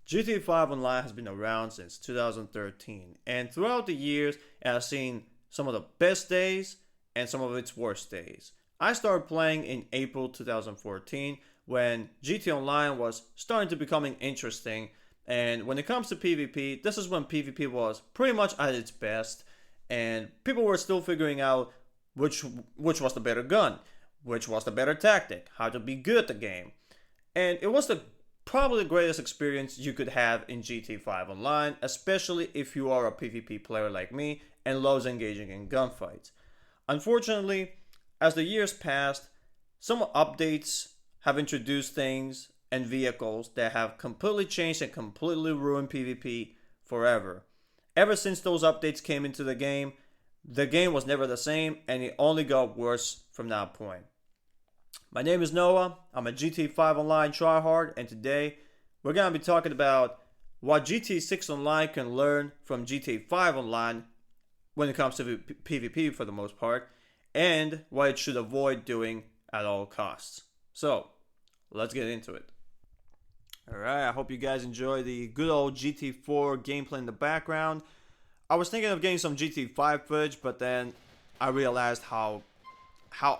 GTA 5 Online has been around since 2013, and throughout the years, it has seen some of the best days and some of its worst days. I started playing in April 2014 when GTA Online was starting to becoming interesting, and when it comes to PvP, this is when PvP was pretty much at its best, and people were still figuring out which was the better gun, which was the better tactic, how to be good at the game. And it was probably the greatest experience you could have in GTA 5 Online, especially if you are a PvP player like me and loves engaging in gunfights. Unfortunately, as the years passed, some updates have introduced things and vehicles that have completely changed and completely ruined PvP forever. Ever since those updates came into the game was never the same, and it only got worse from that point. My name is Noah, I'm a GTA 5 Online Tryhard, and today we're going to be talking about what GTA 6 Online can learn from GTA 5 Online when it comes to PvP for the most part, and what it should avoid doing at all costs. So, let's get into it. Alright, I hope you guys enjoy the good old GTA 4 gameplay in the background. I was thinking of getting some GTA 5 footage, but then I realized how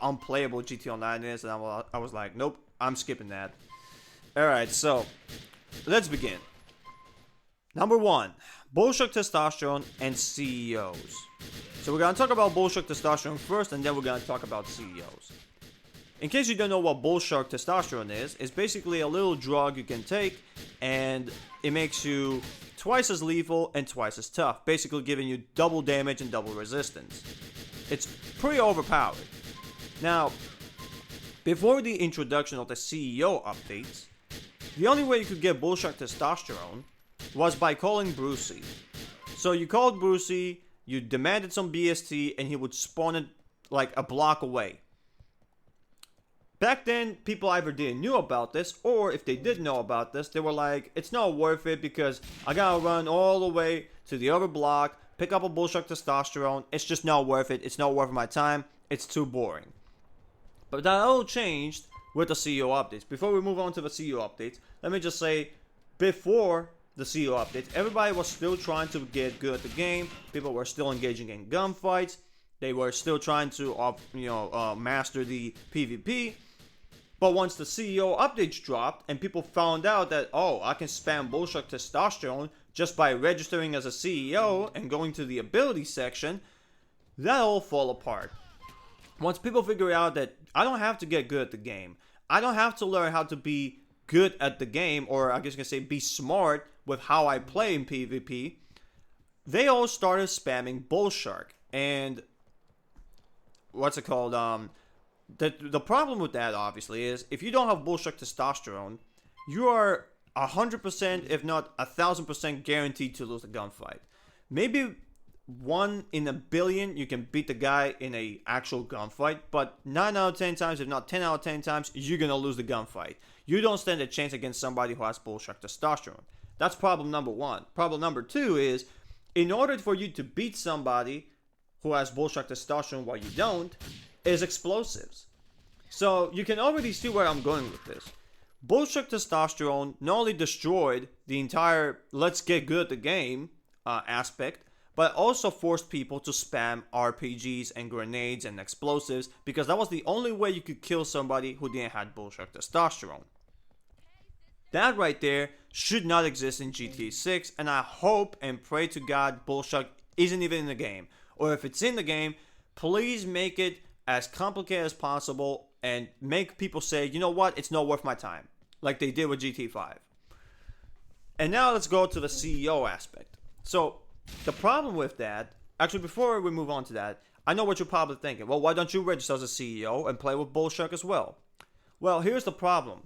unplayable GTA Online is, and I was like, nope, I'm skipping that. Alright, so let's begin. Number 1, Bullshit Testosterone and CEOs. So we're going to talk about Bullshit Testosterone first, and then we're going to talk about CEOs. In case you don't know what Bullshit Testosterone is, it's basically a little drug you can take, and it makes you twice as lethal and twice as tough, basically giving you double damage and double resistance. It's pretty overpowered. Now, before the introduction of the CEO updates, the only way you could get Bullshit Testosterone was by calling Brucey. So you called Brucey, you demanded some BST, and he would spawn it like a block away. Back then, people either didn't know about this, or if they did know about this, they were like, it's not worth it because I gotta run all the way to the other block, pick up a Bullshit Testosterone, it's just not worth it, it's not worth my time, it's too boring. But that all changed with the CEO updates. Before we move on to the CEO updates, let me just say, before the CEO updates, everybody was still trying to get good at the game. People were still engaging in gunfights. They were still trying to, master the PvP. But once the CEO updates dropped and people found out that, oh, I can spam Bullshit Testosterone just by registering as a CEO and going to the ability section, that all fell apart. Once people figure out that I don't have to get good at the game, I don't have to learn how to be good at the game, or I guess you can say be smart with how I play in PvP, they all started spamming Bullshark. And what's it called? The problem with that, obviously, is if you don't have Bullshit Testosterone, you are 100%, if not 1,000% guaranteed to lose the gunfight. Maybe 1 in a billion you can beat the guy in a actual gunfight, but 9 out of 10 times, if not 10 out of 10 times, you're gonna lose the gunfight. You don't stand a chance against somebody who has Bullshit Testosterone. That's problem number 1. Problem number 2 is, in order for you to beat somebody who has Bullshit Testosterone while you don't, is explosives. So you can already see where I'm going with this. Bullshit Testosterone not only destroyed the entire let's get good at the game aspect, but also forced people to spam RPGs and grenades and explosives, because that was the only way you could kill somebody who didn't have Bullshit Testosterone. That right there should not exist in GTA 6, and I hope and pray to God Bullshit isn't even in the game. Or if it's in the game, please make it as complicated as possible and make people say, you know what, it's not worth my time, like they did with GTA 5. And now let's go to the CEO aspect. So the problem with that, actually before we move on to that, I know what you're probably thinking. Well, why don't you register as a CEO and play with Bullshark as well? Well, here's the problem.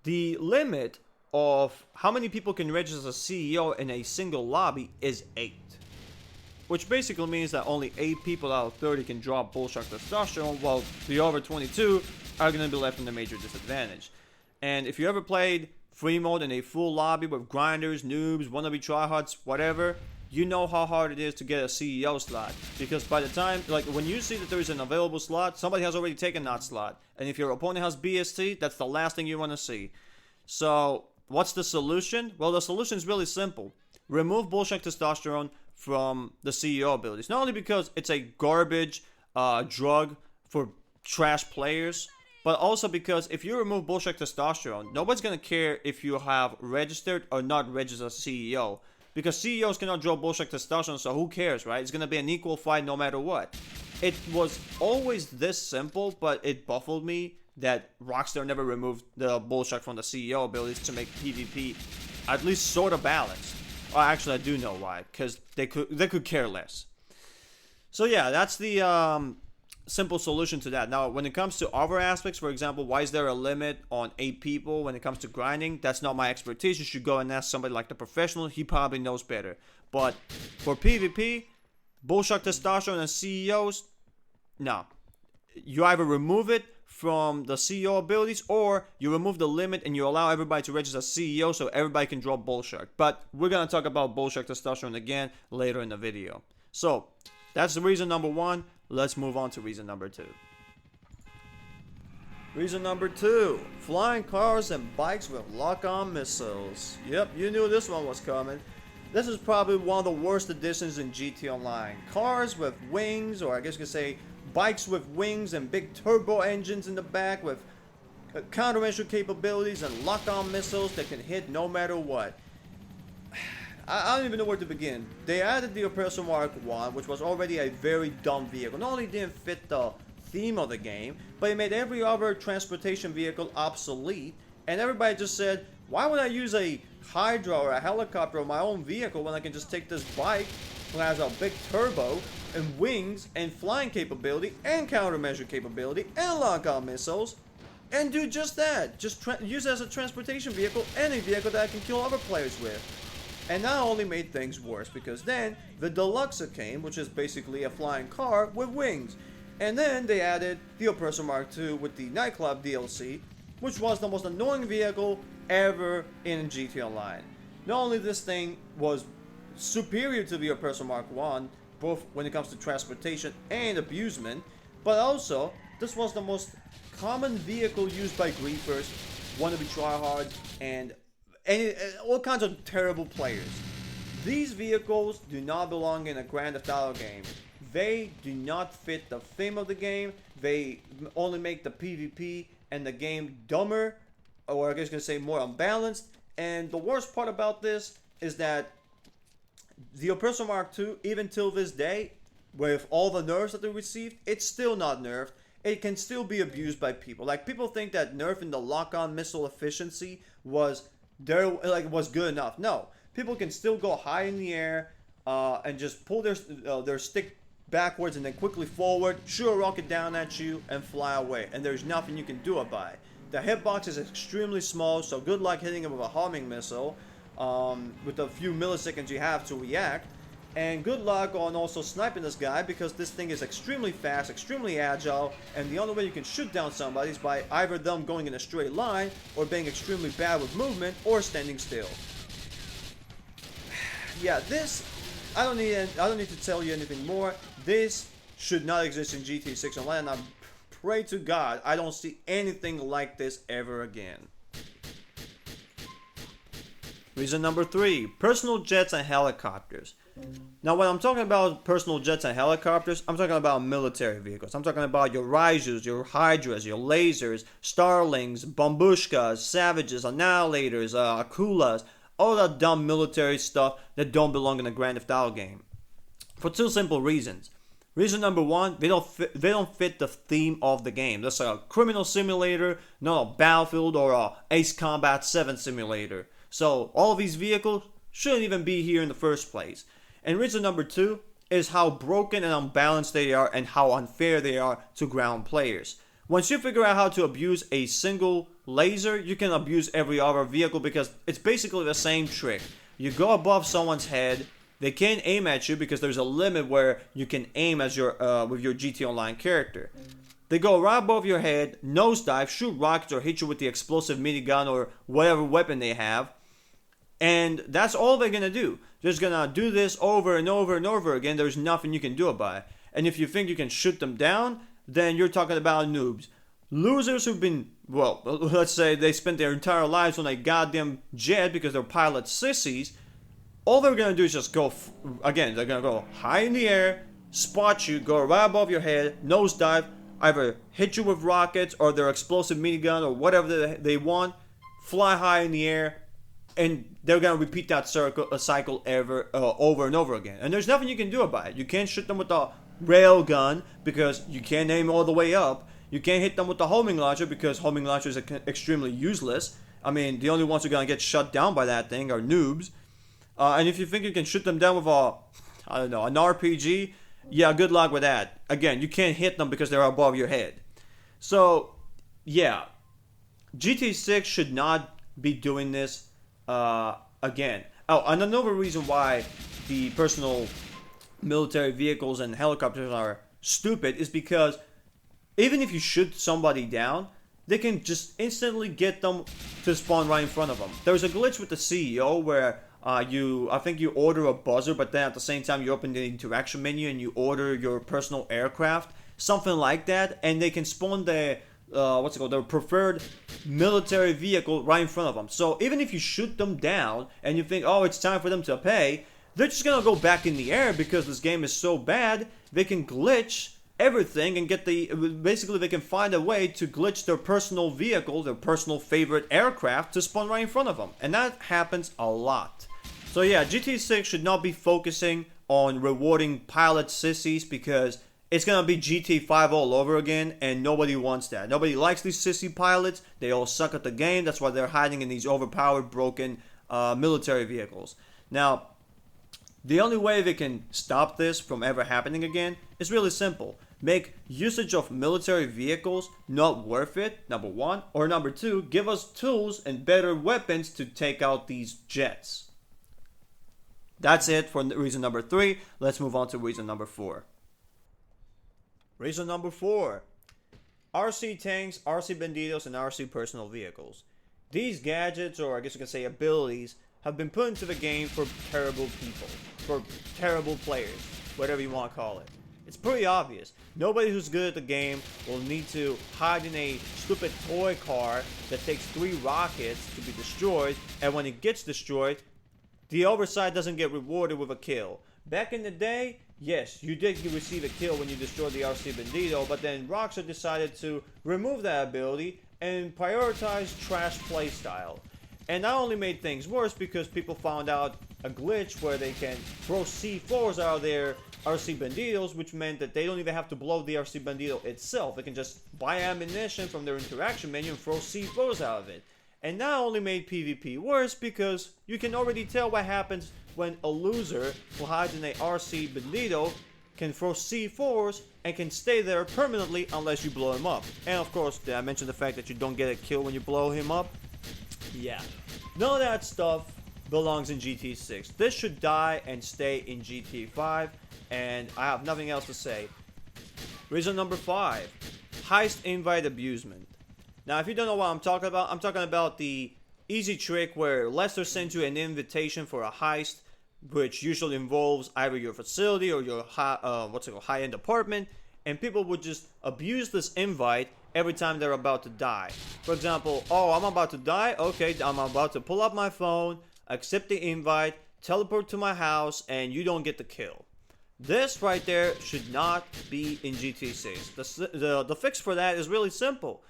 The limit of how many people can register as a CEO in a single lobby is 8. Which basically means that only 8 people out of 30 can drop Bullshark Testosterone, while the other 22 are going to be left in a major disadvantage. And if you ever played free mode in a full lobby with grinders, noobs, wannabe tryhards, whatever, you know how hard it is to get a CEO slot. Because by the time, like when you see that there is an available slot, somebody has already taken that slot. And if your opponent has BST, that's the last thing you want to see. So what's the solution? Well, the solution is really simple. Remove bullshit testosterone from the CEO abilities. Not only because it's a garbage drug for trash players, but also because if you remove bullshit testosterone, nobody's going to care if you have registered or not registered as CEO. Because CEOs cannot draw bullshit testosterone, so who cares, right? It's going to be an equal fight no matter what. It was always this simple, but it baffled me that Rockstar never removed the bullshit from the CEO abilities to make PvP at least sort of balanced. Well, actually, I do know why, because they could care less. So yeah, that's the simple solution to that. Now, when it comes to other aspects, for example, why is there a limit on 8 people when it comes to grinding? That's not my expertise. You should go and ask somebody like the professional. He probably knows better. But for PvP, bullshit testosterone and CEOs, no. You either remove it from the CEO abilities, or you remove the limit and you allow everybody to register as CEO so everybody can draw bullshit. But we're going to talk about bullshit testosterone again later in the video. So, that's the reason number 1. Let's move on to reason number 2. Reason number 2. Flying cars and bikes with lock-on missiles. Yep, you knew this one was coming. This is probably one of the worst additions in GT Online. Cars with wings, or I guess you could say bikes with wings and big turbo engines in the back with countermeasure capabilities and lock-on missiles that can hit no matter what. I don't even know where to begin. They added the Oppressor Mark 1, which was already a very dumb vehicle. Not only didn't fit the theme of the game, but it made every other transportation vehicle obsolete. And everybody just said, why would I use a Hydra or a helicopter or my own vehicle when I can just take this bike that has a big turbo and wings and flying capability and countermeasure capability and lock-on missiles and do just that. Just use it as a transportation vehicle and a vehicle that I can kill other players with. And that only made things worse, because then the Deluxe came, which is basically a flying car with wings. And then they added the Oppressor Mark II with the Nightclub DLC, which was the most annoying vehicle ever in GT Online. Not only this thing was superior to the Oppressor Mark I, both when it comes to transportation and abusement, but also this was the most common vehicle used by griefers, wannabe tryhards, and all kinds of terrible players. These vehicles do not belong in a Grand Theft Auto game. They do not fit the theme of the game. They only make the PvP and the game dumber, or I guess you can say more unbalanced. And the worst part about this is that the Oppressor Mark II, even till this day, with all the nerfs that they received, it's still not nerfed. It can still be abused by people. Like, people think that nerfing the lock-on missile efficiency was good enough. No, people can still go high in the air and just pull their stick backwards and then quickly forward, shoot a rocket down at you, and fly away. And there's nothing you can do about it. The hitbox is extremely small, so good luck hitting it with a homing missile with the few milliseconds you have to react. And good luck on also sniping this guy, because this thing is extremely fast, extremely agile, and the only way you can shoot down somebody is by either them going in a straight line, or being extremely bad with movement, or standing still. Yeah, this, I don't need to tell you anything more. This should not exist in GTA 6 Online, and I pray to God I don't see anything like this ever again. Reason number 3, personal jets and helicopters. Now, when I'm talking about personal jets and helicopters, I'm talking about military vehicles. I'm talking about your Raijus, your Hydras, your lasers, Starlings, Bombushkas, Savages, Annihilators, Akulas, all that dumb military stuff that don't belong in a Grand Theft Auto game. For 2 simple reasons. Reason number 1, they don't fit the theme of the game. That's a criminal simulator, not a Battlefield or a Ace Combat 7 simulator. So all of these vehicles shouldn't even be here in the first place. And reason number 2 is how broken and unbalanced they are, and how unfair they are to ground players. Once you figure out how to abuse a single laser, you can abuse every other vehicle, because it's basically the same trick. You go above someone's head, they can't aim at you because there's a limit where you can aim as with your GT Online character. They go right above your head, nosedive, shoot rockets, or hit you with the explosive minigun or whatever weapon they have. And that's all they're going to do. They're just going to do this over and over and over again. There's nothing you can do about it. And if you think you can shoot them down, then you're talking about noobs. Losers who've been well, let's say they spent their entire lives on a goddamn jet because they're pilot sissies, all they're gonna do is just go, again, they're gonna go high in the air, spot you, go right above your head, nosedive, either hit you with rockets or their explosive minigun or whatever they want, fly high in the air, and they're gonna repeat that cycle over and over again. And there's nothing you can do about it. You can't shoot them with a rail gun because you can't aim all the way up. You can't hit them with the homing launcher because homing launchers are extremely useless. I mean, the only ones who are gonna get shut down by that thing are noobs. And if you think you can shoot them down with an RPG, yeah, good luck with that. Again, you can't hit them because they're above your head. So, yeah, GT 6 should not be doing this again. Oh, and another reason why the personal military vehicles and helicopters are stupid is because even if you shoot somebody down, they can just instantly get them to spawn right in front of them. There's a glitch with the CEO where I think you order a buzzer, but then at the same time you open the interaction menu and you order your personal aircraft, something like that, and they can spawn the their preferred military vehicle right in front of them. So even if you shoot them down and you think, oh, it's time for them to pay, they're just gonna go back in the air because this game is so bad. They can glitch everything and basically they can find a way to glitch their personal vehicle, their personal favorite aircraft, to spawn right in front of them, and that happens a lot. So yeah, GTA 6 should not be focusing on rewarding pilot sissies because it's gonna be GTA 5 all over again, and nobody wants that. Nobody likes these sissy pilots. They all suck at the game. That's why they're hiding in these overpowered, broken military vehicles. Now, the only way they can stop this from ever happening again is really simple. Make usage of military vehicles not worth it, number one. Or number two, give us tools and better weapons to take out these jets. That's it for reason number 3. Let's move on to reason number 4. Reason number 4. RC tanks, RC banditos, and RC personal vehicles. These gadgets, or I guess you could say abilities, have been put into the game for terrible people, for terrible players, whatever you want to call it. It's pretty obvious. Nobody who's good at the game will need to hide in a stupid toy car that takes 3 rockets to be destroyed, and when it gets destroyed, the oversight doesn't get rewarded with a kill. Back in the day, yes, you did receive a kill when you destroyed the RC Bandito, but then Rockstar decided to remove that ability and prioritize trash playstyle. And that only made things worse because people found out a glitch where they can throw C4s out of their RC Banditos, which meant that they don't even have to blow the RC Bandito itself. They can just buy ammunition from their interaction menu and throw C4s out of it. And that only made PvP worse because you can already tell what happens when a loser who hides in a RC Bandito can throw C4s and can stay there permanently unless you blow him up. And of course, did I mention the fact that you don't get a kill when you blow him up? Yeah. None of that stuff belongs in GT 6. This should die and stay in GT 5, and I have nothing else to say. Reason number 5. Heist invite abusement. Now, if you don't know what I'm talking about the easy trick where Lester sends you an invitation for a heist, which usually involves either your facility or your high-end apartment, and people would just abuse this invite every time they're about to die. For example, oh, I'm about to die? Okay, I'm about to pull up my phone, accept the invite, teleport to my house, and you don't get the kill. This right there should not be in GT6. The fix for that is really simple.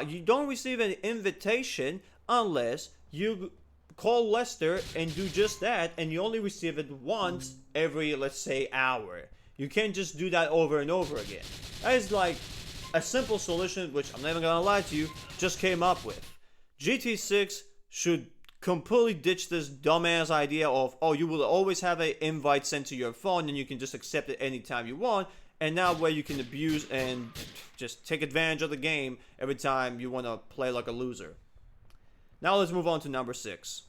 You don't receive an invitation unless you call Lester and do just that, and you only receive it once every, let's say, hour. You can't just do that over and over again. That is like a simple solution, which I'm not even gonna lie to you, just came up with. GT6 should completely ditch this dumbass idea of, oh, you will always have an invite sent to your phone and you can just accept it anytime you want, and now where you can abuse and just take advantage of the game every time you want to play like a loser. Now let's move on to number 6.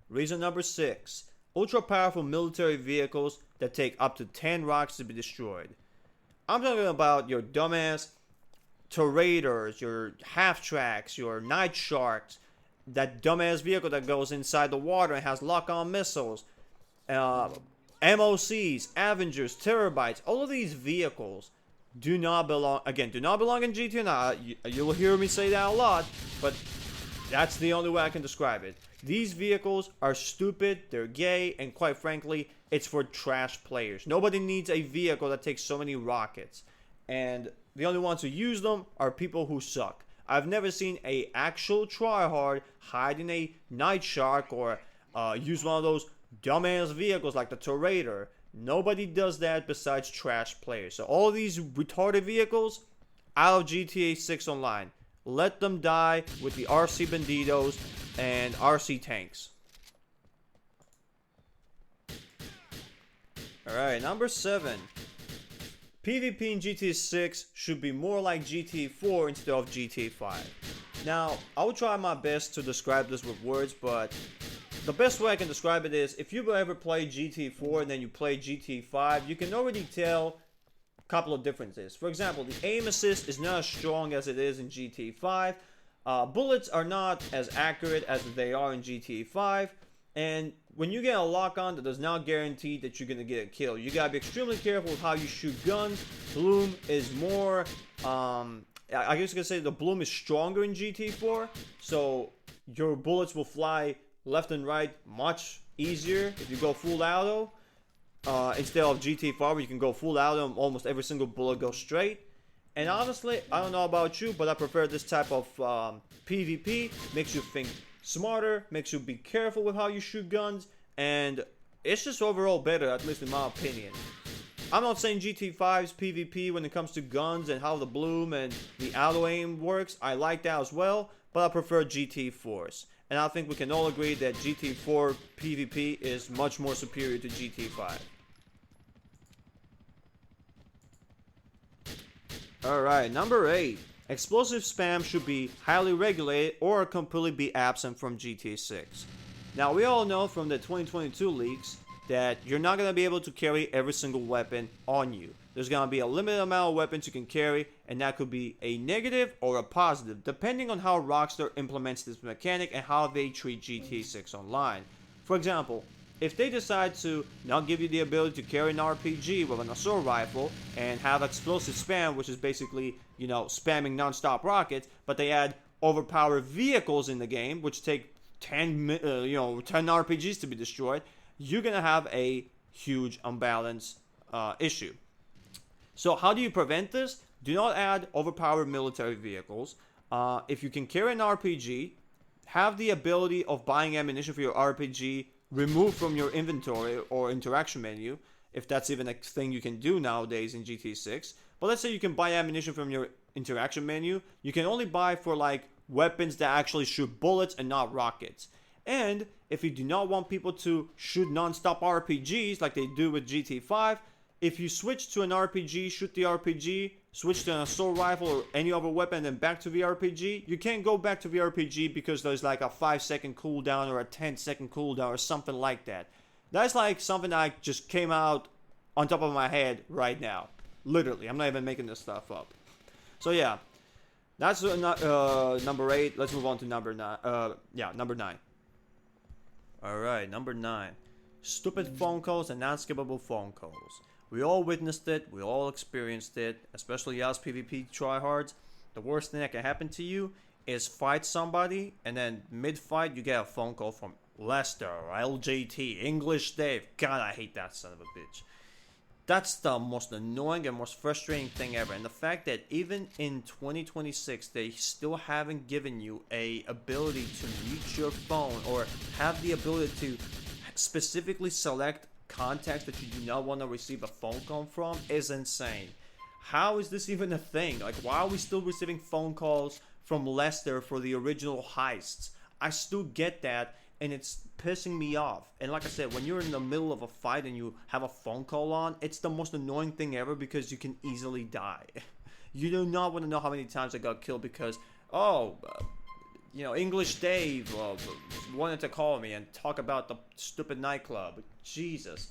Reason number 6. Ultra powerful military vehicles that take up to 10 rocks to be destroyed. I'm talking about your dumbass Tryhards, your half-tracks, your night sharks, that dumbass vehicle that goes inside the water and has lock-on missiles, MOCs, Avengers, Terabytes. All of these vehicles do not belong, again, do not belong in GTA. Now, you will hear me say that a lot, but that's the only way I can describe it. These vehicles are stupid, they're gay, and quite frankly, it's for trash players. Nobody needs a vehicle that takes so many rockets. And the only ones who use them are people who suck. I've never seen a actual tryhard hide in a night shark or use one of those dumbass vehicles like the Tryhard. Nobody does that besides trash players. So all these retarded vehicles out of GTA 6 Online. Let them die with the RC Banditos and RC tanks. Alright, number 7. PvP in GTA 6 should be more like GTA 4 instead of GTA 5. Now, I will try my best to describe this with words, but the best way I can describe it is, if you've ever played GTA 4 and then you play GTA 5, you can already tell a couple of differences. For example, the aim assist is not as strong as it is in GTA 5. Bullets are not as accurate as they are in GTA 5. And when you get a lock-on, that does not guarantee that you're going to get a kill. You got to be extremely careful with how you shoot guns. Bloom is more, I guess you could say the bloom is stronger in GTA 4. So your bullets will fly left and right much easier if you go full auto. Instead of GTA 5 where you can go full auto and almost every single bullet goes straight. And honestly, I don't know about you, but I prefer this type of PvP. Makes you think smarter, makes you be careful with how you shoot guns, and it's just overall better, at least in my opinion. I'm not saying GTA 5's PvP when it comes to guns and how the bloom and the auto aim works. I like that as well, but I prefer GTA 4's. And I think we can all agree that GTA 4 PvP is much more superior to GTA 5. Alright, number 8. Explosive spam should be highly regulated or completely be absent from GTA 6. Now, we all know from the 2022 leaks that you're not going to be able to carry every single weapon on you. There's going to be a limited amount of weapons you can carry, and that could be a negative or a positive, depending on how Rockstar implements this mechanic and how they treat GTA 6 Online. For example, if they decide to not give you the ability to carry an RPG with an assault rifle and have explosive spam, which is basically, you know, spamming non-stop rockets, but they add overpowered vehicles in the game, which take 10 RPGs to be destroyed, you're gonna have a huge unbalanced issue. So how do you prevent this? Do not add overpowered military vehicles. If you can carry an RPG, have the ability of buying ammunition for your RPG removed from your inventory or interaction menu, if that's even a thing you can do nowadays in GTA 6. But let's say you can buy ammunition from your interaction menu. You can only buy for like weapons that actually shoot bullets and not rockets. And if you do not want people to shoot non-stop RPGs like they do with GTA 5, if you switch to an RPG, shoot the RPG, switch to an assault rifle or any other weapon and then back to the RPG, you can't go back to the RPG because there's like a 5-second cooldown or a 10-second cooldown or something like that. That's like something that just came out on top of my head right now. Literally, I'm not even making this stuff up. So yeah, that's number 8. Let's move on to number 9. Number 9. Alright, number 9. Stupid phone calls and non-skippable phone calls. We all witnessed it, we all experienced it, especially us PvP tryhards. The worst thing that can happen to you is fight somebody, and then mid-fight you get a phone call from Lester or LJT, English Dave. God, I hate that son of a bitch. That's the most annoying and most frustrating thing ever. And the fact that even in 2026, they still haven't given you a ability to mute your phone or have the ability to specifically select contacts that you do not want to receive a phone call from is insane. How is this even a thing? Like, why are we still receiving phone calls from Lester for the original heists? I still get that, and it's pissing me off. And like I said, when you're in the middle of a fight and you have a phone call on, it's the most annoying thing ever because you can easily die. You do not want to know how many times I got killed because, English Dave wanted to call me and talk about the stupid nightclub. Jesus.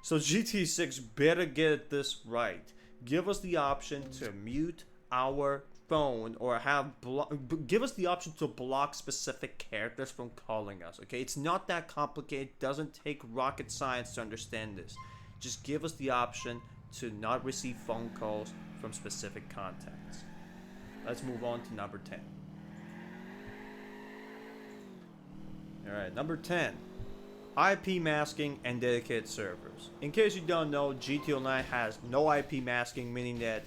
So GTA 6 better get this right. Give us the option to mute our phone or give us the option to block specific characters from calling us. Okay, it's not that complicated. It doesn't take rocket science to understand this. Just give us the option to not receive phone calls from specific contexts. Let's move on to number 10. Alright, number 10. IP masking and dedicated servers. In case you don't know, GT Online has no IP masking, meaning that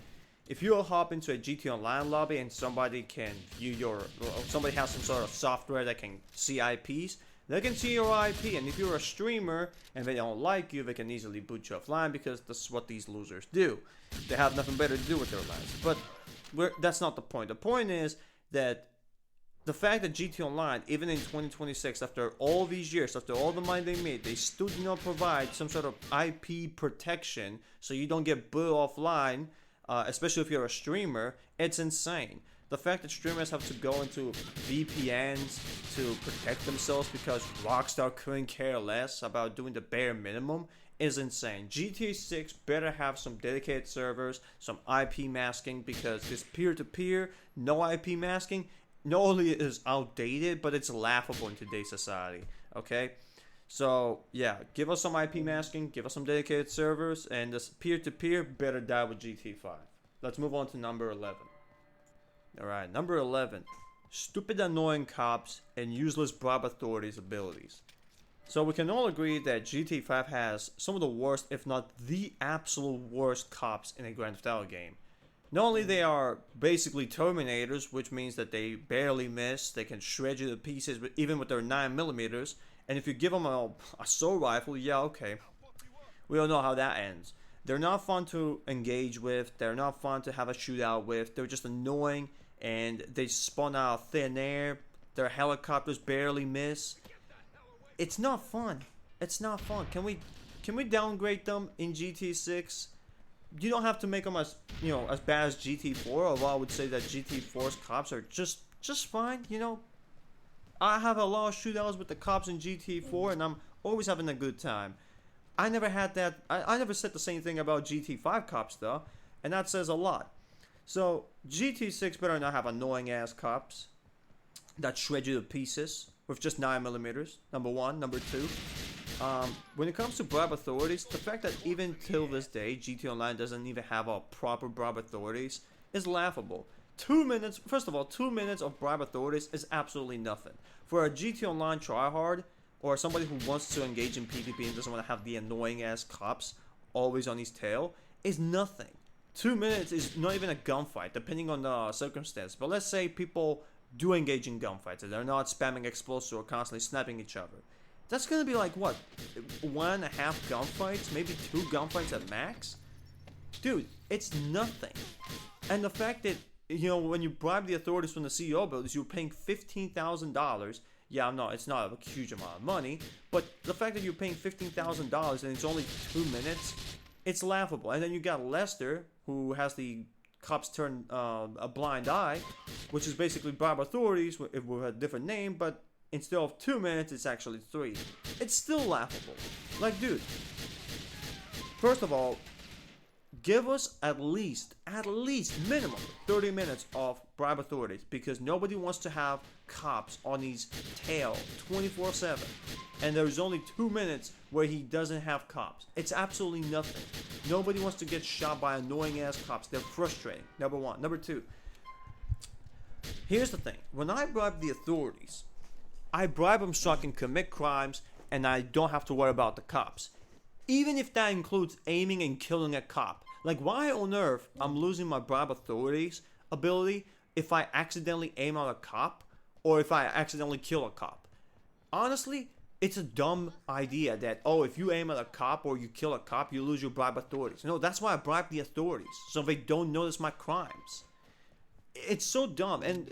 if you hop into a GT Online lobby and somebody can view somebody has some sort of software that can see IPs, they can see your IP, and if you're a streamer and they don't like you, they can easily boot you offline because that's what these losers do. They have nothing better to do with their lives. But that's not the point. The point is that the fact that GT Online, even in 2026, after all these years, after all the money they made, they still do not provide some sort of IP protection so you don't get booted offline, especially if you're a streamer, it's insane. The fact that streamers have to go into VPNs to protect themselves because Rockstar couldn't care less about doing the bare minimum is insane. GTA 6 better have some dedicated servers, some IP masking, because this peer-to-peer, no IP masking, not only is outdated, but it's laughable in today's society, okay? So, yeah, give us some IP masking, give us some dedicated servers, and this peer-to-peer better die with GTA 5. Let's move on to number 11. Alright, number 11. Stupid annoying cops and useless bribe authorities abilities. So we can all agree that GTA 5 has some of the worst, if not the absolute worst cops in a Grand Theft Auto game. Not only they are basically Terminators, which means that they barely miss, they can shred you to pieces even with their 9mm, and if you give them a assault rifle, yeah, okay. We all know how that ends. They're not fun to engage with, they're not fun to have a shootout with, they're just annoying, and they spawn out of thin air, their helicopters barely miss. It's not fun. It's not fun. Can we downgrade them in GT 6? You don't have to make them as as bad as GT 4, although I would say that GT 4's cops are just fine, I have a lot of shootouts with the cops in GT 4 and I'm always having a good time. I never had that. I never said the same thing about GT 5 cops though, and that says a lot. So GT 6 better not have annoying ass cops that shred you to pieces with just 9mm. Number one. Number two. When it comes to bribe authorities, the fact that even till this day GT Online doesn't even have a proper bribe authorities is laughable. 2 minutes. First of all, 2 minutes of bribe authorities is absolutely nothing for a GT Online tryhard or somebody who wants to engage in PvP and doesn't want to have the annoying ass cops always on his tail. Is nothing. 2 minutes is not even a gunfight, depending on the circumstance. But let's say people do engage in gunfights and they're not spamming explosives or constantly sniping each other. That's gonna be like what, 1.5 gunfights, maybe 2 gunfights at max? Dude, it's nothing. And the fact that when you bribe the authorities from the CEO buildings, you're paying $15,000. Yeah, no, it's not a huge amount of money, but the fact that you're paying $15,000 and it's only 2 minutes, it's laughable. And then you got Lester, who has the cops turn a blind eye, which is basically bribe authorities with a different name, but instead of 2 minutes, it's actually 3. It's still laughable. Like, dude, first of all, give us at least minimum 30 minutes of bribe authorities, because nobody wants to have cops on his tail 24/7, and there's only 2 minutes where he doesn't have cops. It's absolutely nothing. Nobody wants to get shot by annoying ass cops. They're frustrating. Number one. Number two, here's the thing. When I bribe the authorities, I bribe them so I can commit crimes and I don't have to worry about the cops. Even if that includes aiming and killing a cop. Like, why on earth I'm losing my bribe authorities ability if I accidentally aim at a cop or if I accidentally kill a cop? Honestly, it's a dumb idea that, if you aim at a cop or you kill a cop, you lose your bribe authorities. No, that's why I bribe the authorities, so they don't notice my crimes. It's so dumb. And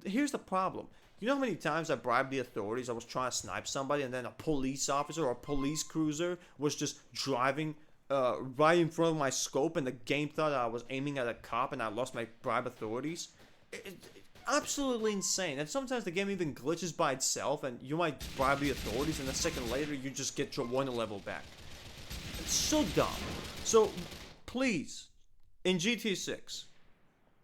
here's the problem. You know how many times I bribed the authorities? I was trying to snipe somebody and then a police officer or a police cruiser was just driving right in front of my scope and the game thought I was aiming at a cop and I lost my bribe authorities. Absolutely insane. And sometimes the game even glitches by itself and you might bribe the authorities and a second later you just get your wonder level back. It's so dumb. So please, in GTA 6,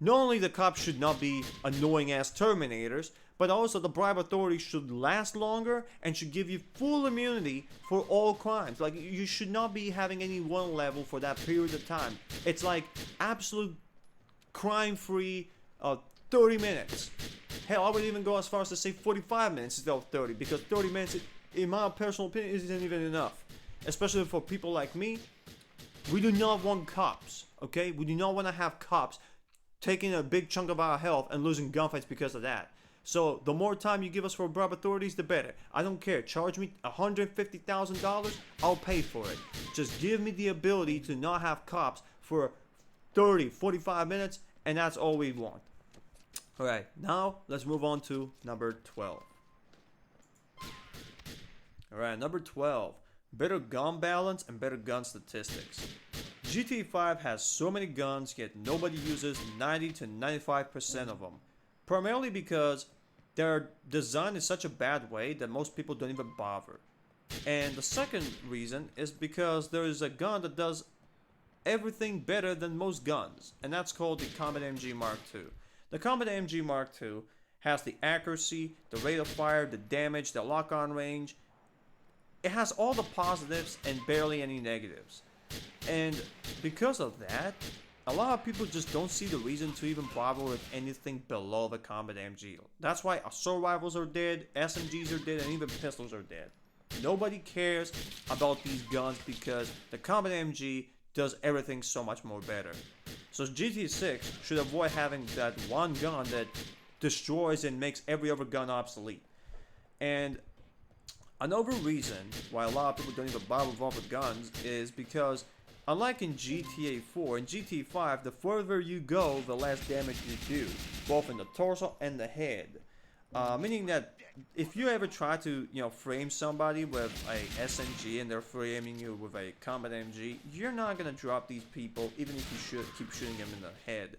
not only the cops should not be annoying ass Terminators, but also the bribe authorities should last longer and should give you full immunity for all crimes. Like, you should not be having any one level for that period of time. It's like absolute crime-free 30 minutes. Hell, I would even go as far as to say 45 minutes instead of 30, because 30 minutes, in my personal opinion, isn't even enough. Especially for people like me, we do not want cops, okay? We do not want to have cops taking a big chunk of our health and losing gunfights because of that. So the more time you give us for bribe authorities, the better. I don't care. Charge me $150,000. I'll pay for it. Just give me the ability to not have cops for 30, 45 minutes, and that's all we want. Alright, now let's move on to number 12. Alright, number 12. Better gun balance and better gun statistics. GTA 5 has so many guns, yet nobody uses 90 to 95% of them. Primarily because they're designed in such a bad way that most people don't even bother. And the second reason is because there is a gun that does everything better than most guns, and that's called the Combat MG Mark II. The Combat MG Mark II has the accuracy, the rate of fire, the damage, the lock-on range. It has all the positives and barely any negatives. And because of that, a lot of people just don't see the reason to even bother with anything below the Combat MG. That's why assault rifles are dead, SMGs are dead, and even pistols are dead. Nobody cares about these guns because the Combat MG does everything so much more better. So GTA 6 should avoid having that one gun that destroys and makes every other gun obsolete. And another reason why a lot of people don't even bother with all the guns is because unlike in GTA 4, in GTA 5, the further you go, the less damage you do, both in the torso and the head. Meaning that if you ever try to, frame somebody with a SMG and they're framing you with a Combat MG, you're not gonna drop these people even if you keep shooting them in the head.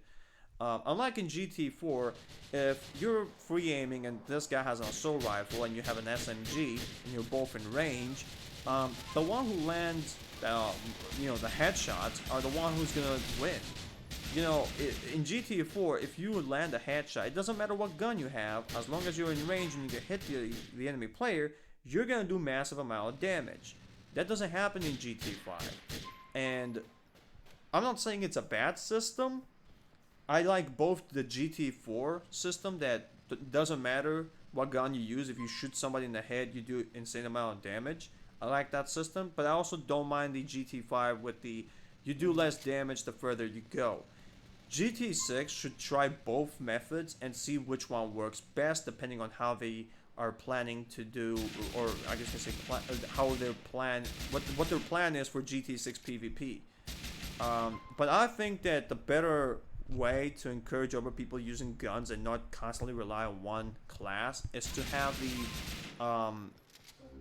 Unlike in GTA 4, if you're free aiming and this guy has an assault rifle and you have an SMG and you're both in range, the one who lands the headshots are the one who's gonna win. In GTA 4, if you land a headshot, it doesn't matter what gun you have, as long as you're in range and you can hit the enemy player, you're gonna do massive amount of damage. That doesn't happen in GTA 5. And I'm not saying it's a bad system. I like both the GTA 4 system that doesn't matter what gun you use, if you shoot somebody in the head, you do insane amount of damage. I like that system, but I also don't mind the GTA 5 with the you do less damage the further you go. GTA 6 should try both methods and see which one works best depending on how they are planning to do, or I guess I say how their plan, what their plan is for GTA 6 PvP. But I think that the better way to encourage other people using guns and not constantly rely on one class is to have the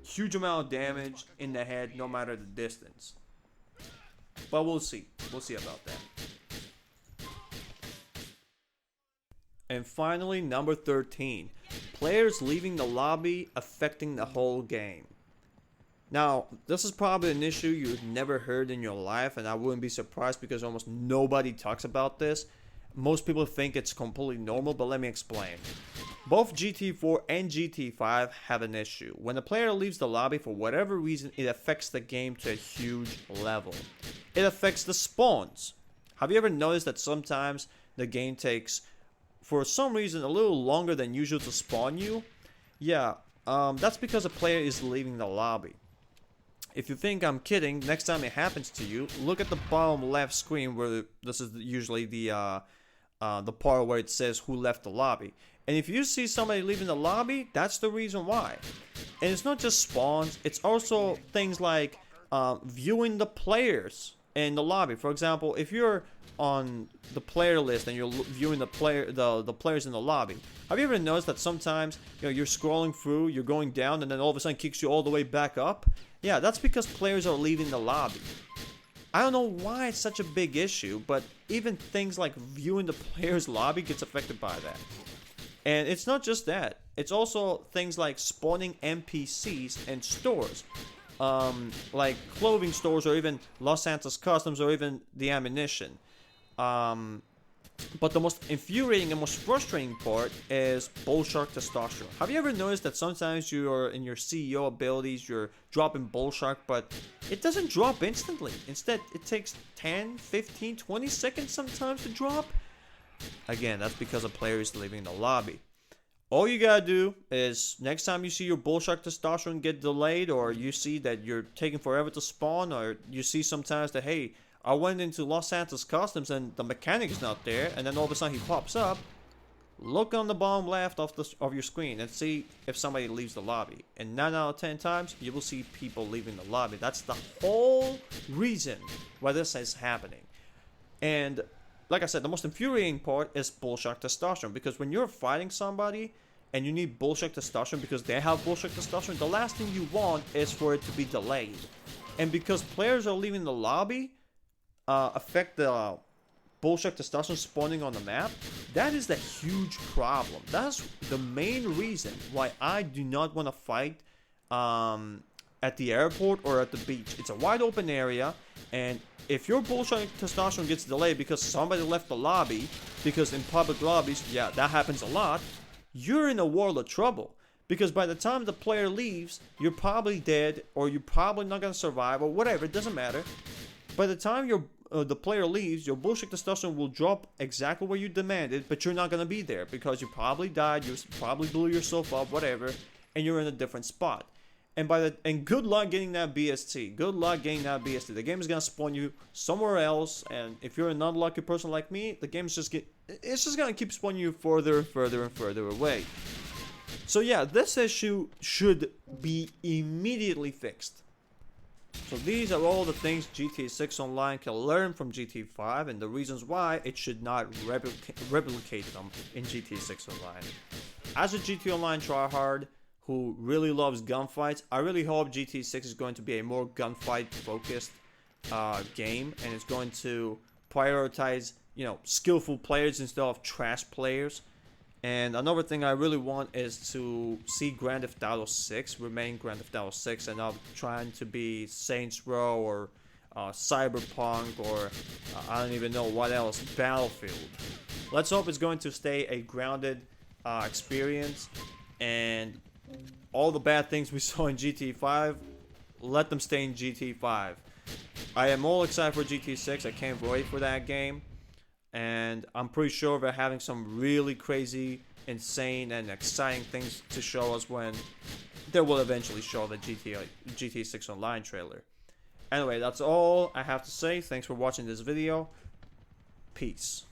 huge amount of damage in the head no matter the distance. But we'll see about that. And finally, number 13, players leaving the lobby affecting the whole game. Now, this is probably an issue you've never heard in your life, and I wouldn't be surprised because almost nobody talks about this. Most people think it's completely normal, but let me explain. Both GTA 4 and GTA 5 have an issue. When a player leaves the lobby for whatever reason, it affects the game to a huge level. It affects the spawns. Have you ever noticed that sometimes the game takes, for some reason, a little longer than usual to spawn you? Yeah, that's because a player is leaving the lobby. If you think I'm kidding, next time it happens to you, look at the bottom left screen where this is usually the part where it says who left the lobby. And if you see somebody leaving the lobby, that's the reason why. And it's not just spawns, it's also things like viewing the players in the lobby. For example, if you're on the player list and you're viewing the players in the lobby, have you ever noticed that sometimes you're scrolling through, you're going down, and then all of a sudden kicks you all the way back up? Yeah, that's because players are leaving the lobby. I don't know why it's such a big issue, but even things like viewing the player's lobby gets affected by that. And it's not just that. It's also things like spawning NPCs and stores. Like clothing stores or even Los Santos Customs or even the ammunition. But the most infuriating and most frustrating part is Bullshark Testosterone. Have you ever noticed that sometimes you're in your CEO abilities, you're dropping Bullshark, but it doesn't drop instantly? Instead, it takes 10, 15, 20 seconds sometimes to drop. Again, that's because a player is leaving the lobby. All you gotta do is, next time you see your Bullshark Testosterone get delayed, or you see that you're taking forever to spawn, or you see sometimes that, hey, I went into Los Santos Customs and the mechanic is not there, and then all of a sudden he pops up, look on the bottom left of your screen and see if somebody leaves the lobby. And 9 out of 10 times, you will see people leaving the lobby. That's the whole reason why this is happening. And like I said, the most infuriating part is Bullshark Testosterone, because when you're fighting somebody and you need Bullshark Testosterone because they have Bullshark Testosterone, the last thing you want is for it to be delayed. And because players are leaving the lobby, affect the Bullshark Testosterone spawning on the map, that is the huge problem. That's the main reason why I do not want to fight at the airport or at the beach. It's a wide open area, and if your Bullshark Testosterone gets delayed because somebody left the lobby, because in public lobbies, yeah, that happens a lot, you're in a world of trouble. Because by the time the player leaves, you're probably dead, or you're probably not going to survive, or whatever, it doesn't matter. By the time the player leaves, your Bullshark Testosterone will drop exactly where you demanded, but you're not going to be there, because you probably died, you probably blew yourself up, whatever, and you're in a different spot. And good luck getting that BST. Good luck getting that BST. The game is gonna spawn you somewhere else, and if you're an unlucky person like me, the game's just gonna keep spawning you further, further, and further away. So yeah, this issue should be immediately fixed. So these are all the things GTA 6 Online can learn from GTA 5, and the reasons why it should not replicate them in GTA 6 Online. As a GTA Online tryhard who really loves gunfights, I really hope GTA 6 is going to be a more gunfight focused game, and it's going to prioritize, skillful players instead of trash players. And another thing I really want is to see Grand Theft Auto 6 remain Grand Theft Auto 6 and not trying to be Saints Row or Cyberpunk or I don't even know what else, Battlefield. Let's hope it's going to stay a grounded experience, and all the bad things we saw in GTA 5, let them stay in GTA 5. I am all excited for GTA 6. I can't wait for that game. And I'm pretty sure they're having some really crazy, insane, and exciting things to show us when they will eventually show the GTA 6 Online trailer. Anyway, that's all I have to say. Thanks for watching this video. Peace.